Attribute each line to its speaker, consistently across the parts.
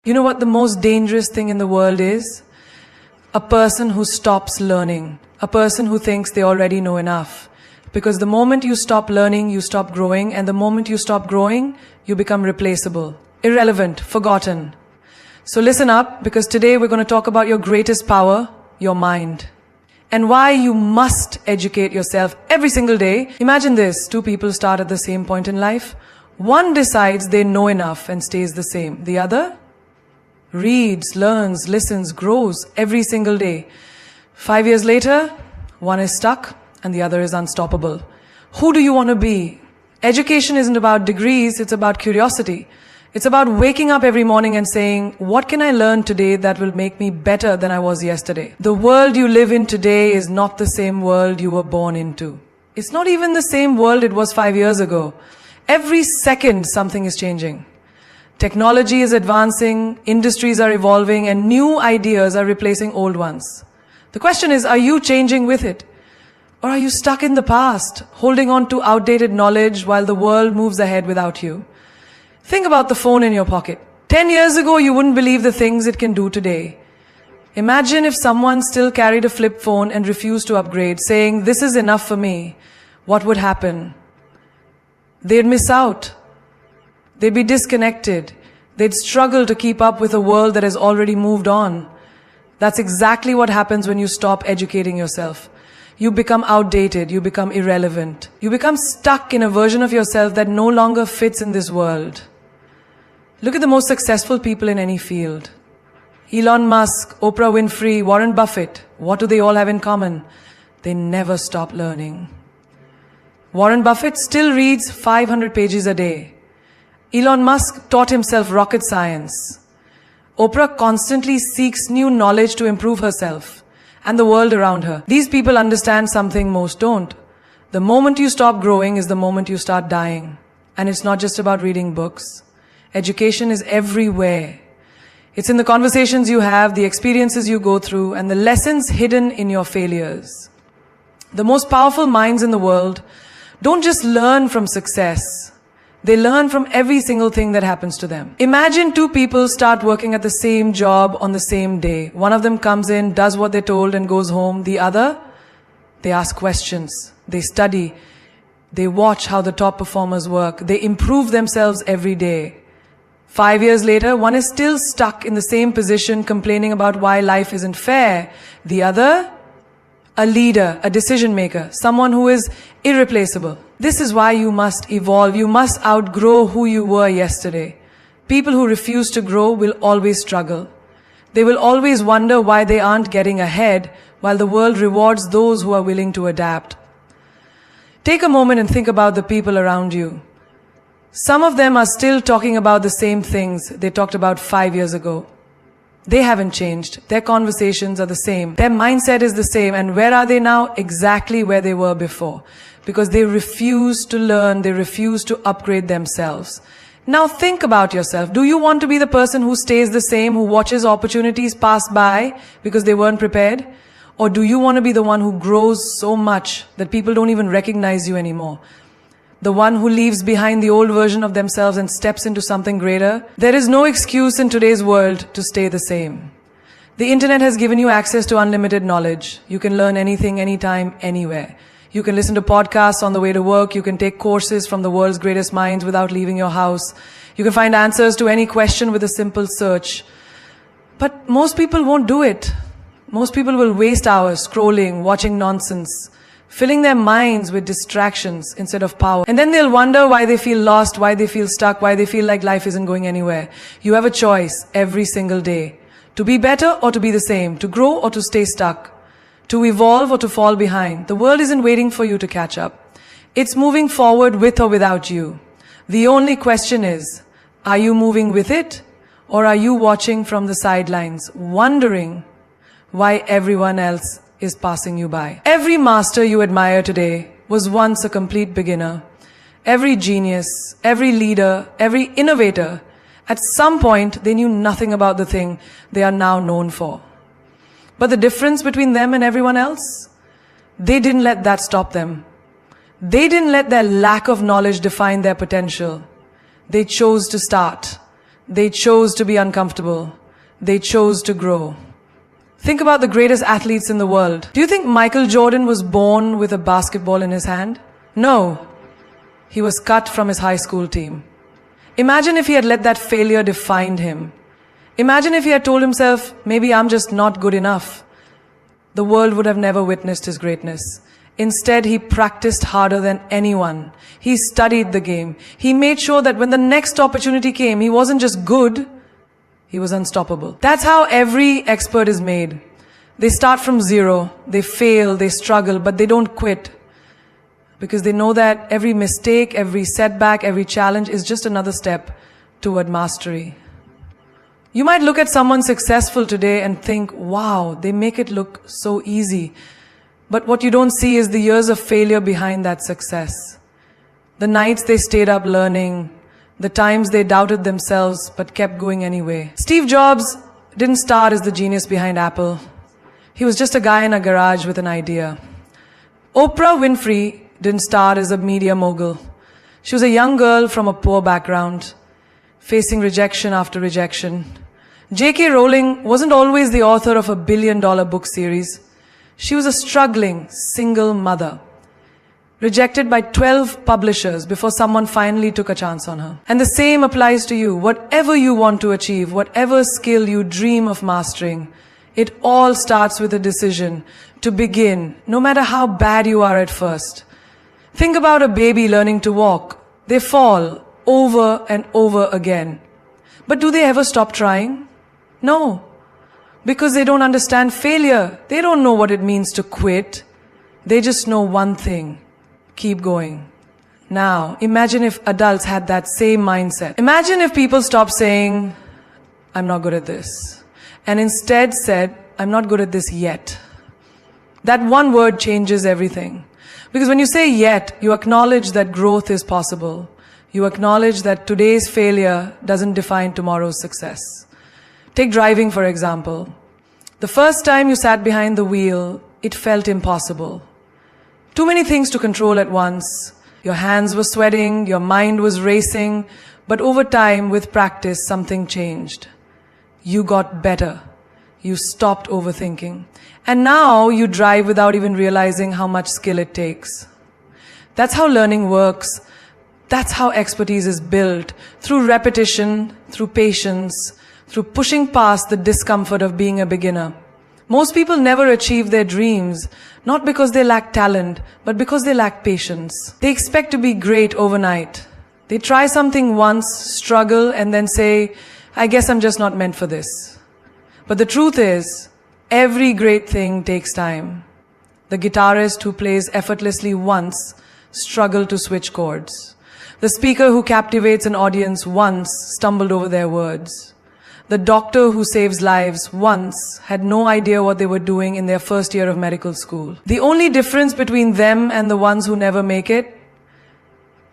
Speaker 1: You know what the most dangerous thing in the world is? A person who stops learning. A person who thinks they already know enough. Because the moment you stop learning, you stop growing. And the moment you stop growing, you become replaceable, irrelevant, forgotten. So listen up, because today we're going to talk about your greatest power, your mind. And why you must educate yourself every single day. Imagine this, two people start at the same point in life. One decides they know enough and stays the same. The other reads, learns, listens, grows every single day. 5 years later, one is stuck and the other is unstoppable. Who do you want to be? Education isn't about degrees, it's about curiosity. It's about waking up every morning and saying, what can I learn today that will make me better than I was yesterday? The world you live in today is not the same world you were born into. It's not even the same world it was 5 years ago. Every second something is changing. Technology is advancing, industries are evolving, and new ideas are replacing old ones. The question is, are you changing with it? Or are you stuck in the past, holding on to outdated knowledge while the world moves ahead without you? Think about the phone in your pocket. 10 years ago, you wouldn't believe the things it can do today. Imagine if someone still carried a flip phone and refused to upgrade, saying, this is enough for me. What would happen? They'd miss out. They'd be disconnected. They'd struggle to keep up with a world that has already moved on. That's exactly what happens when you stop educating yourself. You become outdated, you become irrelevant. You become stuck in a version of yourself that no longer fits in this world. Look at the most successful people in any field. Elon Musk, Oprah Winfrey, Warren Buffett. What do they all have in common? They never stop learning. Warren Buffett still reads 500 pages a day. Elon Musk taught himself rocket science. Oprah constantly seeks new knowledge to improve herself and the world around her. These people understand something most don't. The moment you stop growing is the moment you start dying. And it's not just about reading books. Education is everywhere. It's in the conversations you have, the experiences you go through, and the lessons hidden in your failures. The most powerful minds in the world don't just learn from success. They learn from every single thing that happens to them. Imagine two people start working at the same job on the same day. One of them comes in, does what they're told, and goes home. The other, they ask questions. They study. They watch how the top performers work. They improve themselves every day. 5 years later, one is still stuck in the same position, complaining about why life isn't fair. The other, a leader, a decision maker, someone who is irreplaceable. This is why you must evolve. You must outgrow who you were yesterday. People who refuse to grow will always struggle. They will always wonder why they aren't getting ahead, while the world rewards those who are willing to adapt. Take a moment and think about the people around you. Some of them are still talking about the same things they talked about 5 years ago. They haven't changed. Their conversations are the same. Their mindset is the same. And where are they now? Exactly where they were before. Because they refuse to learn. They refuse to upgrade themselves. Now think about yourself. Do you want to be the person who stays the same, who watches opportunities pass by because they weren't prepared? Or do you want to be the one who grows so much that people don't even recognize you anymore? The one who leaves behind the old version of themselves and steps into something greater? There is no excuse in today's world to stay the same. The internet has given you access to unlimited knowledge. You can learn anything, anytime, anywhere. You can listen to podcasts on the way to work. You can take courses from the world's greatest minds without leaving your house. You can find answers to any question with a simple search. But most people won't do it. Most people will waste hours scrolling, watching nonsense, filling their minds with distractions instead of power. And then they'll wonder why they feel lost, why they feel stuck, why they feel like life isn't going anywhere. You have a choice every single day. To be better or to be the same. To grow or to stay stuck. To evolve or to fall behind. The world isn't waiting for you to catch up. It's moving forward with or without you. The only question is, are you moving with it? Or are you watching from the sidelines, wondering why everyone else is passing you by? Every master you admire today was once a complete beginner. Every genius, every leader, every innovator, at some point they knew nothing about the thing they are now known for. But the difference between them and everyone else? They didn't let that stop them. They didn't let their lack of knowledge define their potential. They chose to start. They chose to be uncomfortable. They chose to grow. Think about the greatest athletes in the world. Do you think Michael Jordan was born with a basketball in his hand? No. He was cut from his high school team. Imagine if he had let that failure define him. Imagine if he had told himself, maybe I'm just not good enough. The world would have never witnessed his greatness. Instead, he practiced harder than anyone. He studied the game. He made sure that when the next opportunity came, he wasn't just good, he was unstoppable. That's how every expert is made. They start from zero, they fail, they struggle, but they don't quit. Because they know that every mistake, every setback, every challenge is just another step toward mastery. You might look at someone successful today and think, wow, they make it look so easy. But what you don't see is the years of failure behind that success. The nights they stayed up learning, the times they doubted themselves but kept going anyway. Steve Jobs didn't start as the genius behind Apple. He was just a guy in a garage with an idea. Oprah Winfrey didn't start as a media mogul. She was a young girl from a poor background, facing rejection after rejection. J.K. Rowling wasn't always the author of a billion-dollar book series. She was a struggling single mother, rejected by 12 publishers before someone finally took a chance on her. And the same applies to you. Whatever you want to achieve, whatever skill you dream of mastering, it all starts with a decision to begin, no matter how bad you are at first. Think about a baby learning to walk. They fall over and over again. But do they ever stop trying? No. Because they don't understand failure. They don't know what it means to quit. They just know one thing. Keep going. Now, imagine if adults had that same mindset. Imagine if people stopped saying, I'm not good at this, and instead said, I'm not good at this yet. That one word changes everything. Because when you say yet, you acknowledge that growth is possible. You acknowledge that today's failure doesn't define tomorrow's success. Take driving, for example. The first time you sat behind the wheel, it felt impossible. Too many things to control at once. Your hands were sweating, your mind was racing, but over time, with practice, something changed. You got better. You stopped overthinking. And now you drive without even realizing how much skill it takes. That's how learning works. That's how expertise is built. Through repetition, through patience, through pushing past the discomfort of being a beginner. Most people never achieve their dreams, not because they lack talent, but because they lack patience. They expect to be great overnight. They try something once, struggle, and then say, I guess I'm just not meant for this. But the truth is, every great thing takes time. The guitarist who plays effortlessly once struggled to switch chords. The speaker who captivates an audience once stumbled over their words. The doctor who saves lives once had no idea what they were doing in their first year of medical school. The only difference between them and the ones who never make it,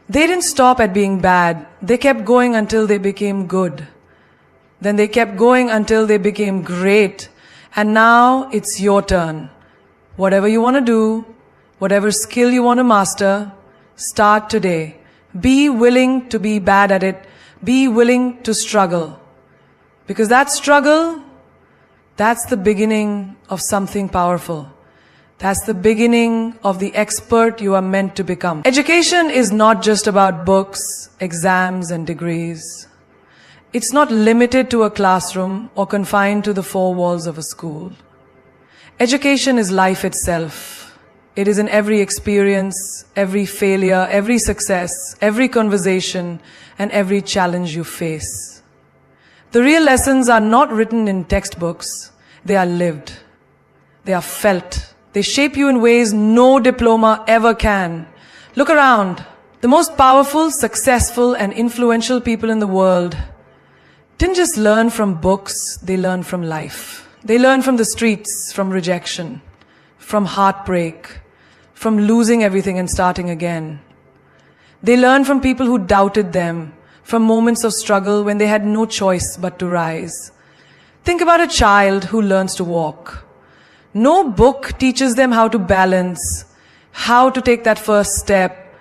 Speaker 1: they didn't stop at being bad. They kept going until they became good. Then they kept going until they became great. And now it's your turn. Whatever you want to do, whatever skill you want to master, start today. Be willing to be bad at it. Be willing to struggle. Because that struggle, that's the beginning of something powerful. That's the beginning of the expert you are meant to become. Education is not just about books, exams, and degrees. It's not limited to a classroom or confined to the four walls of a school. Education is life itself. It is in every experience, every failure, every success, every conversation, and every challenge you face. The real lessons are not written in textbooks. They are lived. They are felt. They shape you in ways no diploma ever can. Look around. The most powerful, successful, and influential people in the world didn't just learn from books, they learned from life. They learned from the streets, from rejection, from heartbreak, from losing everything and starting again. They learned from people who doubted them, from moments of struggle when they had no choice but to rise. Think about a child who learns to walk. No book teaches them how to balance, how to take that first step,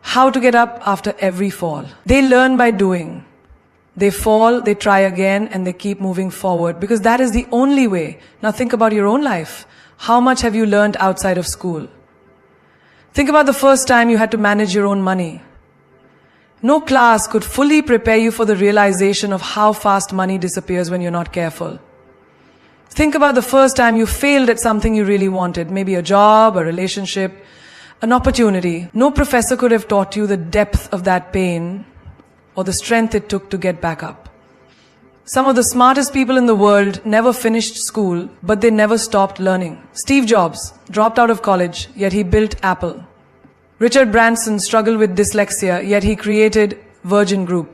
Speaker 1: how to get up after every fall. They learn by doing. They fall, they try again, and they keep moving forward because that is the only way. Now think about your own life. How much have you learned outside of school? Think about the first time you had to manage your own money. No class could fully prepare you for the realization of how fast money disappears when you're not careful. Think about the first time you failed at something you really wanted, maybe a job, a relationship, an opportunity. No professor could have taught you the depth of that pain or the strength it took to get back up. Some of the smartest people in the world never finished school, but they never stopped learning. Steve Jobs dropped out of college, yet he built Apple. Richard Branson struggled with dyslexia, yet he created Virgin Group.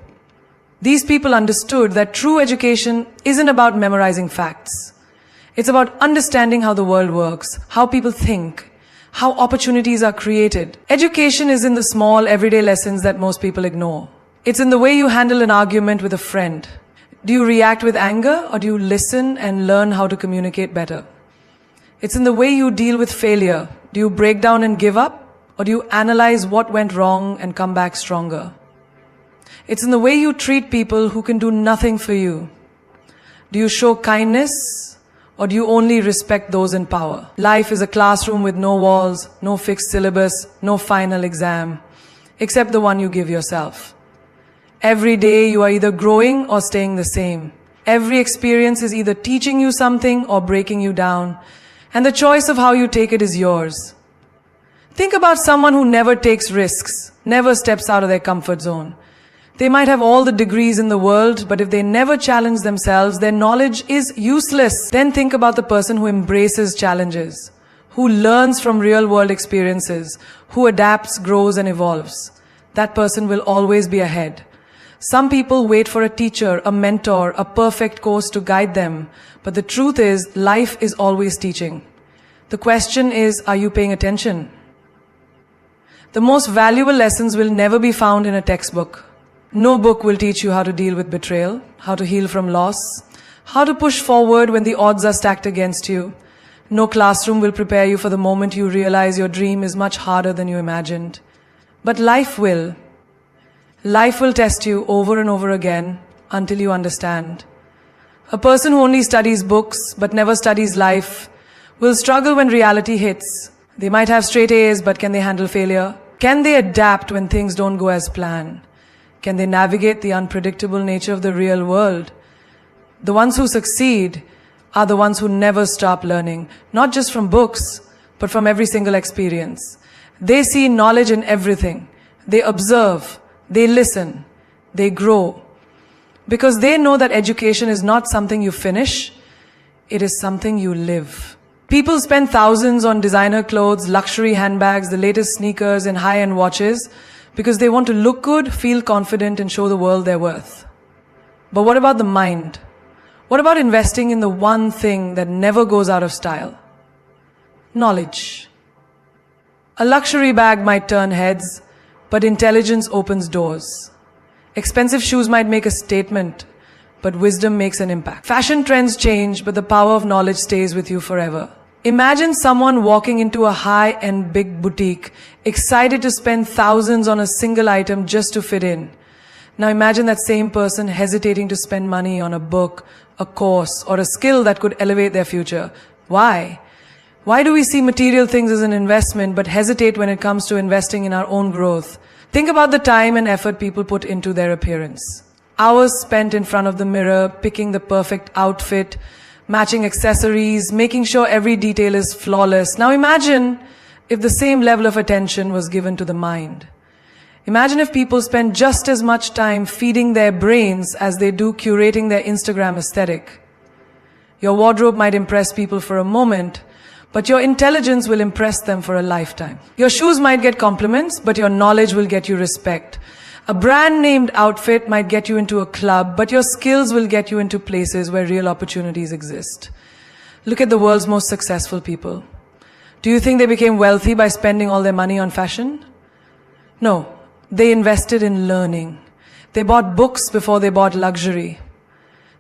Speaker 1: These people understood that true education isn't about memorizing facts. It's about understanding how the world works, how people think, how opportunities are created. Education is in the small, everyday lessons that most people ignore. It's in the way you handle an argument with a friend. Do you react with anger, or do you listen and learn how to communicate better? It's in the way you deal with failure. Do you break down and give up, or do you analyze what went wrong and come back stronger? It's in the way you treat people who can do nothing for you. Do you show kindness, or do you only respect those in power? Life is a classroom with no walls, no fixed syllabus, no final exam, except the one you give yourself. Every day you are either growing or staying the same. Every experience is either teaching you something or breaking you down, and the choice of how you take it is yours. Think about someone who never takes risks, never steps out of their comfort zone. They might have all the degrees in the world, but if they never challenge themselves, their knowledge is useless. Then think about the person who embraces challenges, who learns from real-world experiences, who adapts, grows, and evolves. That person will always be ahead. Some people wait for a teacher, a mentor, a perfect course to guide them. But the truth is, life is always teaching. The question is, are you paying attention? The most valuable lessons will never be found in a textbook. No book will teach you how to deal with betrayal, how to heal from loss, how to push forward when the odds are stacked against you. No classroom will prepare you for the moment you realize your dream is much harder than you imagined. But life will. Life will test you over and over again until you understand. A person who only studies books but never studies life will struggle when reality hits. They might have straight A's, but can they handle failure? Can they adapt when things don't go as planned? Can they navigate the unpredictable nature of the real world? The ones who succeed are the ones who never stop learning, not just from books, but from every single experience. They see knowledge in everything. They observe. They listen, they grow, because they know that education is not something you finish, it is something you live. People spend thousands on designer clothes, luxury handbags, the latest sneakers, and high-end watches because they want to look good, feel confident, and show the world their worth. But what about the mind? What about investing in the one thing that never goes out of style? Knowledge. A luxury bag might turn heads, but intelligence opens doors. Expensive shoes might make a statement, but wisdom makes an impact. Fashion trends change, but the power of knowledge stays with you forever. Imagine someone walking into a high-end big boutique, excited to spend thousands on a single item just to fit in. Now imagine that same person hesitating to spend money on a book, a course, or a skill that could elevate their future. Why? Why do we see material things as an investment but hesitate when it comes to investing in our own growth? Think about the time and effort people put into their appearance. Hours spent in front of the mirror, picking the perfect outfit, matching accessories, making sure every detail is flawless. Now imagine if the same level of attention was given to the mind. Imagine if people spent just as much time feeding their brains as they do curating their Instagram aesthetic. Your wardrobe might impress people for a moment, but your intelligence will impress them for a lifetime. Your shoes might get compliments, but your knowledge will get you respect. A brand-named outfit might get you into a club, but your skills will get you into places where real opportunities exist. Look at the world's most successful people. Do you think they became wealthy by spending all their money on fashion? No, they invested in learning. They bought books before they bought luxury.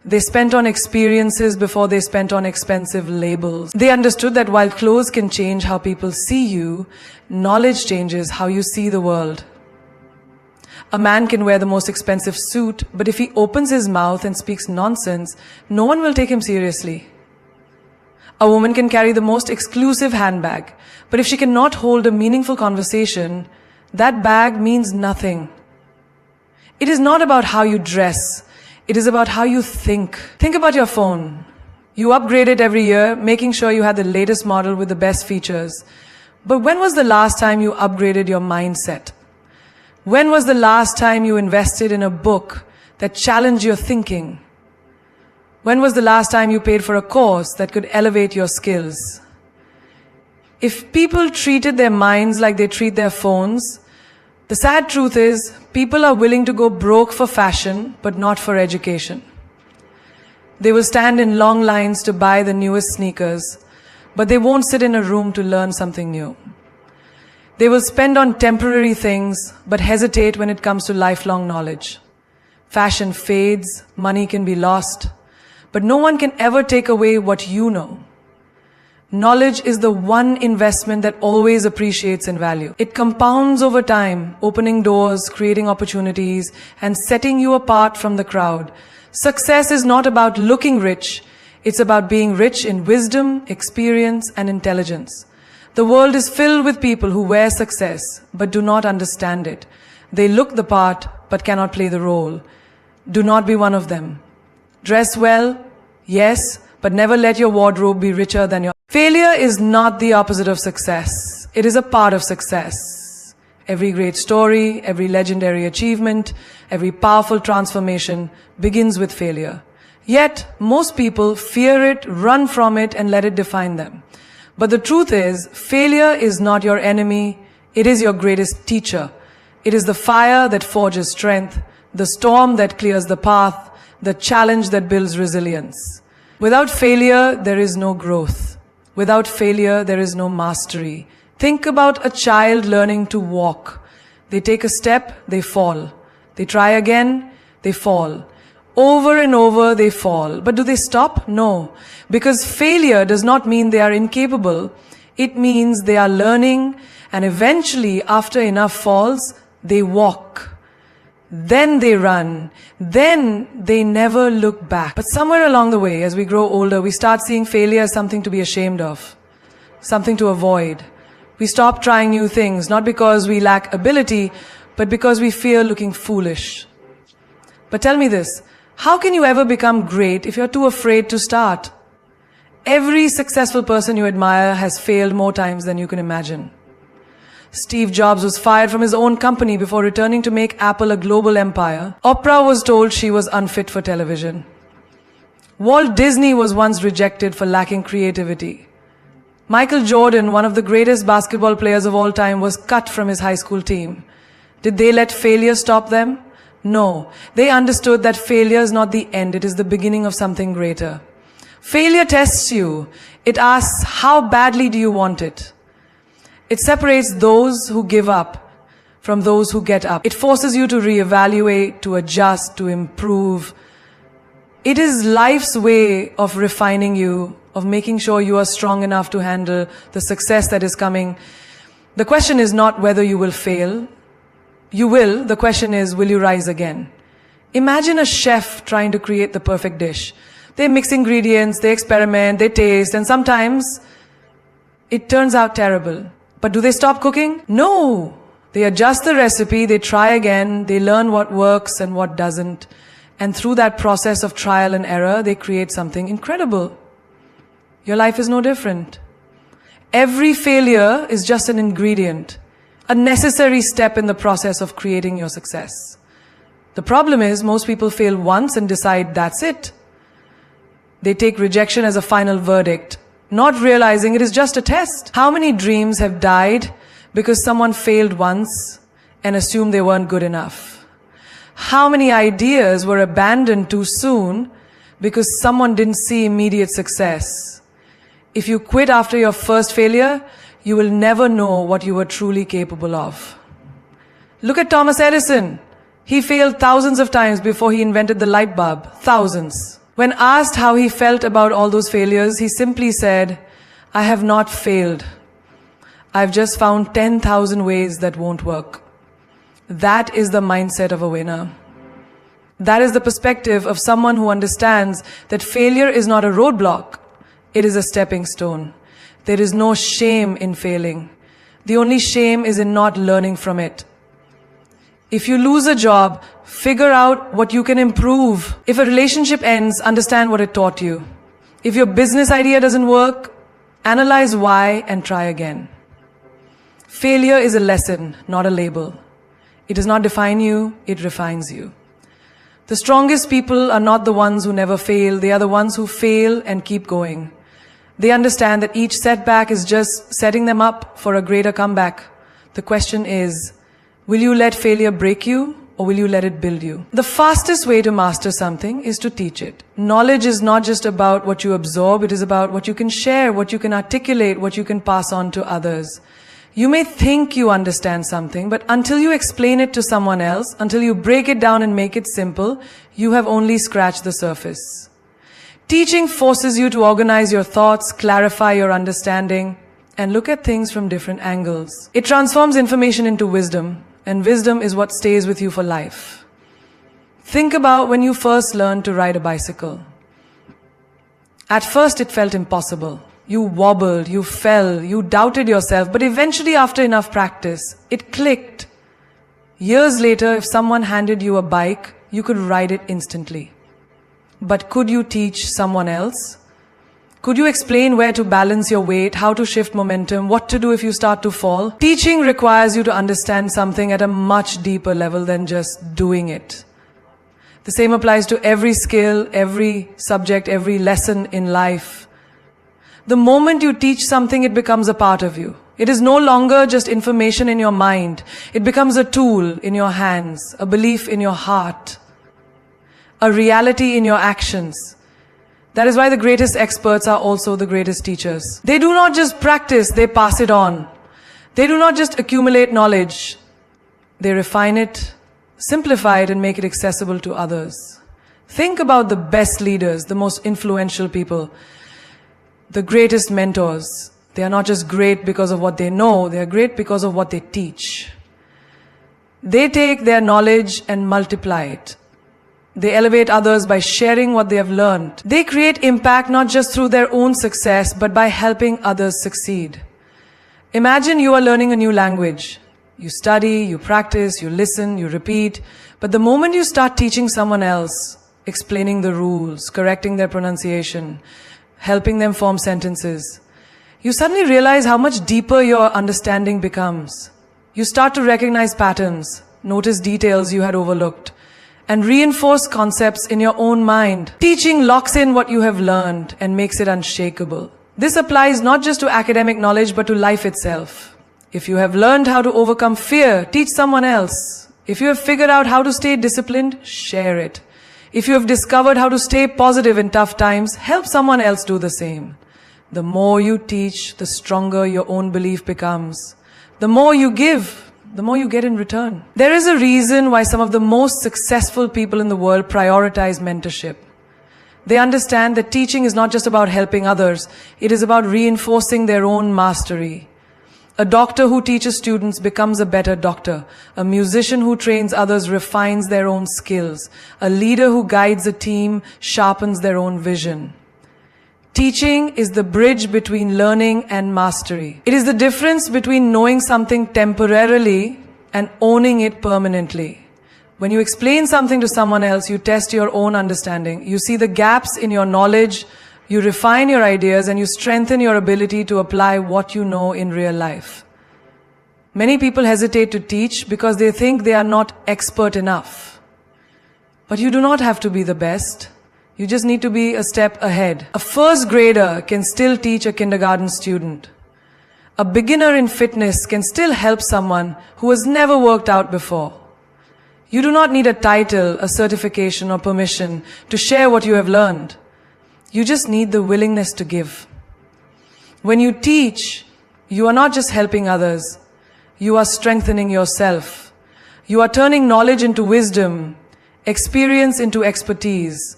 Speaker 1: They spent on experiences before they spent on expensive labels. They understood that while clothes can change how people see you, knowledge changes how you see the world. A man can wear the most expensive suit, but if he opens his mouth and speaks nonsense, no one will take him seriously. A woman can carry the most exclusive handbag, but if she cannot hold a meaningful conversation, that bag means nothing. It is not about how you dress. It is about how you think. Think about your phone. You upgrade it every year, making sure you have the latest model with the best features. But when was the last time you upgraded your mindset? When was the last time you invested in a book that challenged your thinking? When was the last time you paid for a course that could elevate your skills? If people treated their minds like they treat their phones, the sad truth is people are willing to go broke for fashion, but not for education. They will stand in long lines to buy the newest sneakers, but they won't sit in a room to learn something new. They will spend on temporary things, but hesitate when it comes to lifelong knowledge. Fashion fades, money can be lost, but no one can ever take away what you know. Knowledge is the one investment that always appreciates in value. It compounds over time, opening doors, creating opportunities, and setting you apart from the crowd. Success is not about looking rich, it's about being rich in wisdom, experience, and intelligence. The world is filled with people who wear success, but do not understand it. They look the part, but cannot play the role. Do not be one of them. Dress well, yes, but never let your wardrobe be richer than your... Failure is not the opposite of success. It is a part of success. Every great story, every legendary achievement, every powerful transformation begins with failure. Yet, most people fear it, run from it, and let it define them. But the truth is, failure is not your enemy, it is your greatest teacher. It is the fire that forges strength, the storm that clears the path, the challenge that builds resilience. Without failure, there is no growth. Without failure, there is no mastery. Think about a child learning to walk. They take a step, they fall. They try again, they fall. Over and over they fall. But do they stop? No. Because failure does not mean they are incapable. It means they are learning, and eventually, after enough falls, they walk. Then they run. Then they never look back. But somewhere along the way, as we grow older, we start seeing failure as something to be ashamed of, something to avoid. We stop trying new things, not because we lack ability, but because we fear looking foolish. But tell me this, how can you ever become great if you're too afraid to start? Every successful person you admire has failed more times than you can imagine. Steve Jobs was fired from his own company before returning to make Apple a global empire. Oprah was told she was unfit for television. Walt Disney was once rejected for lacking creativity. Michael Jordan, one of the greatest basketball players of all time, was cut from his high school team. Did they let failure stop them? No. They understood that failure is not the end, it is the beginning of something greater. Failure tests you. It asks, how badly do you want it? It separates those who give up from those who get up. It forces you to reevaluate, to adjust, to improve. It is life's way of refining you, of making sure you are strong enough to handle the success that is coming. The question is not whether you will fail. You will. The question is, will you rise again? Imagine a chef trying to create the perfect dish. They mix ingredients, they experiment, they taste, and sometimes it turns out terrible. But do they stop cooking? No. They adjust the recipe, they try again, they learn what works and what doesn't. And through that process of trial and error, they create something incredible. Your life is no different. Every failure is just an ingredient, a necessary step in the process of creating your success. The problem is, most people fail once and decide that's it. They take rejection as a final verdict, not realizing it is just a test. How many dreams have died because someone failed once and assumed they weren't good enough? How many ideas were abandoned too soon because someone didn't see immediate success? If you quit after your first failure, you will never know what you were truly capable of. Look at Thomas Edison. He failed thousands of times before he invented the light bulb. Thousands. When asked how he felt about all those failures, he simply said, I have not failed. I've just found 10,000 ways that won't work. That is the mindset of a winner. That is the perspective of someone who understands that failure is not a roadblock, it is a stepping stone. There is no shame in failing. The only shame is in not learning from it. If you lose a job, figure out what you can improve. If a relationship ends, understand what it taught you. If your business idea doesn't work, analyze why and try again. Failure is a lesson, not a label. It does not define you, it refines you. The strongest people are not the ones who never fail, they are the ones who fail and keep going. They understand that each setback is just setting them up for a greater comeback. The question is, will you let failure break you or will you let it build you? The fastest way to master something is to teach it. Knowledge is not just about what you absorb, it is about what you can share, what you can articulate, what you can pass on to others. You may think you understand something, but until you explain it to someone else, until you break it down and make it simple, you have only scratched the surface. Teaching forces you to organize your thoughts, clarify your understanding, and look at things from different angles. It transforms information into wisdom, and wisdom is what stays with you for life. Think about when you first learned to ride a bicycle. At first it felt impossible. You wobbled, you fell, you doubted yourself, but eventually after enough practice, it clicked. Years later, if someone handed you a bike, you could ride it instantly. But could you teach someone else? Could you explain where to balance your weight, how to shift momentum, what to do if you start to fall? Teaching requires you to understand something at a much deeper level than just doing it. The same applies to every skill, every subject, every lesson in life. The moment you teach something, it becomes a part of you. It is no longer just information in your mind. It becomes a tool in your hands, a belief in your heart, a reality in your actions. That is why the greatest experts are also the greatest teachers. They do not just practice, they pass it on. They do not just accumulate knowledge. They refine it, simplify it, and make it accessible to others. Think about the best leaders, the most influential people, the greatest mentors. They are not just great because of what they know, they are great because of what they teach. They take their knowledge and multiply it. They elevate others by sharing what they have learned. They create impact not just through their own success, but by helping others succeed. Imagine you are learning a new language. You study, you practice, you listen, you repeat. But the moment you start teaching someone else, explaining the rules, correcting their pronunciation, helping them form sentences, you suddenly realize how much deeper your understanding becomes. You start to recognize patterns, notice details you had overlooked, and reinforce concepts in your own mind. Teaching locks in what you have learned and makes it unshakable. This applies not just to academic knowledge, but to life itself. If you have learned how to overcome fear, teach someone else. If you have figured out how to stay disciplined, share it. If you have discovered how to stay positive in tough times, help someone else do the same. The more you teach, the stronger your own belief becomes. The more you give, the more you get in return. There is a reason why some of the most successful people in the world prioritize mentorship. They understand that teaching is not just about helping others, it is about reinforcing their own mastery. A doctor who teaches students becomes a better doctor. A musician who trains others refines their own skills. A leader who guides a team sharpens their own vision. Teaching is the bridge between learning and mastery. It is the difference between knowing something temporarily and owning it permanently. When you explain something to someone else, you test your own understanding. You see the gaps in your knowledge, you refine your ideas, and you strengthen your ability to apply what you know in real life. Many people hesitate to teach because they think they are not expert enough. But you do not have to be the best. You just need to be a step ahead. A first grader can still teach a kindergarten student. A beginner in fitness can still help someone who has never worked out before. You do not need a title, a certification, or permission to share what you have learned. You just need the willingness to give. When you teach, you are not just helping others. You are strengthening yourself. You are turning knowledge into wisdom, experience into expertise.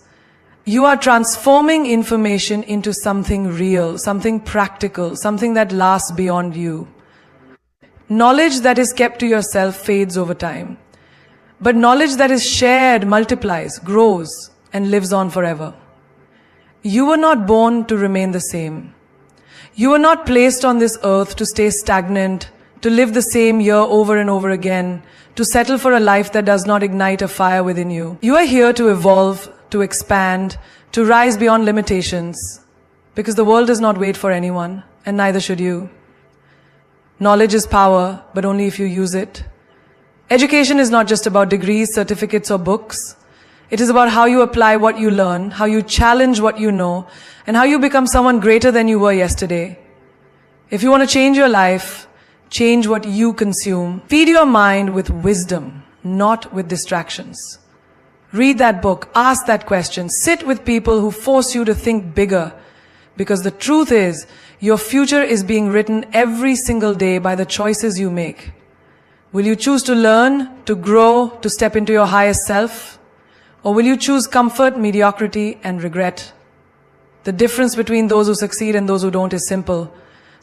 Speaker 1: You are transforming information into something real, something practical, something that lasts beyond you. Knowledge that is kept to yourself fades over time. But knowledge that is shared multiplies, grows, and lives on forever. You were not born to remain the same. You were not placed on this earth to stay stagnant, to live the same year over and over again, to settle for a life that does not ignite a fire within you. You are here to evolve, to expand, to rise beyond limitations, because the world does not wait for anyone, and neither should you. Knowledge is power, but only if you use it. Education is not just about degrees, certificates, or books. It is about how you apply what you learn, how you challenge what you know, and how you become someone greater than you were yesterday. If you want to change your life, change what you consume. Feed your mind with wisdom, not with distractions. Read that book, ask that question, sit with people who force you to think bigger. Because the truth is, your future is being written every single day by the choices you make. Will you choose to learn, to grow, to step into your highest self? Or will you choose comfort, mediocrity, and regret? The difference between those who succeed and those who don't is simple.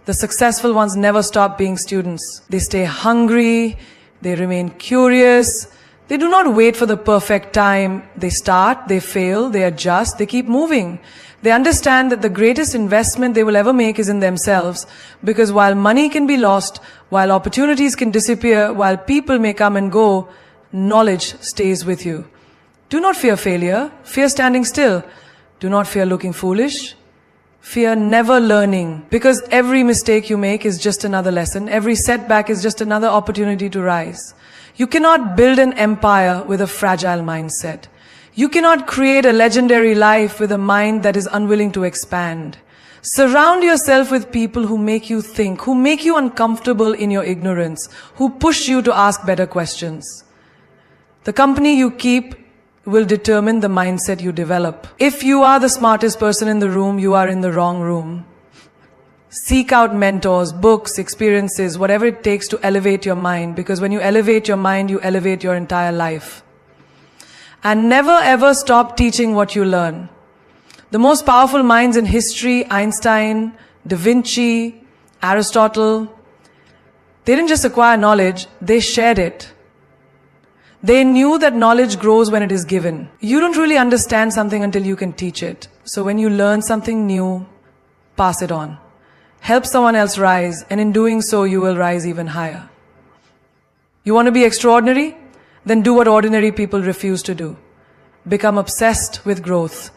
Speaker 1: The successful ones never stop being students. They stay hungry, they remain curious, they do not wait for the perfect time. They start, they fail, they adjust, they keep moving. They understand that the greatest investment they will ever make is in themselves, because while money can be lost, while opportunities can disappear, while people may come and go, knowledge stays with you. Do not fear failure, fear standing still. Do not fear looking foolish. Fear never learning, because every mistake you make is just another lesson. Every setback is just another opportunity to rise. You cannot build an empire with a fragile mindset. You cannot create a legendary life with a mind that is unwilling to expand. Surround yourself with people who make you think, who make you uncomfortable in your ignorance, who push you to ask better questions. The company you keep will determine the mindset you develop. If you are the smartest person in the room, you are in the wrong room. Seek out mentors, books, experiences, whatever it takes to elevate your mind, because when you elevate your mind, you elevate your entire life. And never ever stop teaching what you learn. The most powerful minds in history, Einstein, Da Vinci, Aristotle, they didn't just acquire knowledge, they shared it. They knew that knowledge grows when it is given. You don't really understand something until you can teach it. So when you learn something new, pass it on. Help someone else rise, and in doing so, you will rise even higher. You want to be extraordinary? Then do what ordinary people refuse to do. Become obsessed with growth.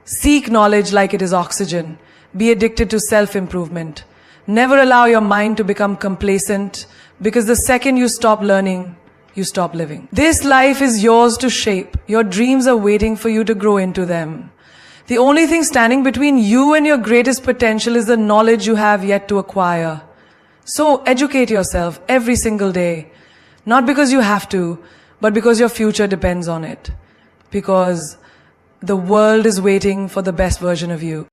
Speaker 1: Seek knowledge like it is oxygen. Be addicted to self-improvement. Never allow your mind to become complacent, because the second you stop learning, you stop living. This life is yours to shape. Your dreams are waiting for you to grow into them. The only thing standing between you and your greatest potential is the knowledge you have yet to acquire. So educate yourself every single day. Not because you have to, but because your future depends on it. Because the world is waiting for the best version of you.